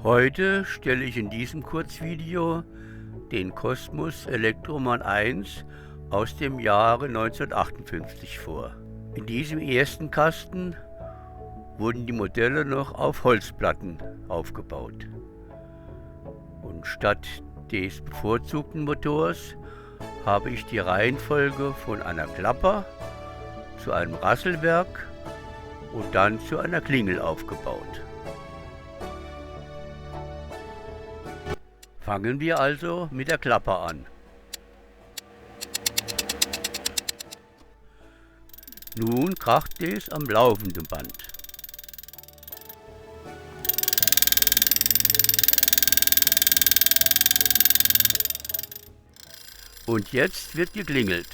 Heute stelle ich in diesem Kurzvideo den Cosmos Electroman 1 aus dem Jahre 1958 vor. In diesem ersten Kasten wurden die Modelle noch auf Holzplatten aufgebaut. Und statt des bevorzugten Motors habe ich die Reihenfolge von einer Klapper zu einem Rasselwerk und dann zu einer Klingel aufgebaut. Fangen wir also mit der Klapper an. Nun kracht es am laufenden Band. Und jetzt wird geklingelt.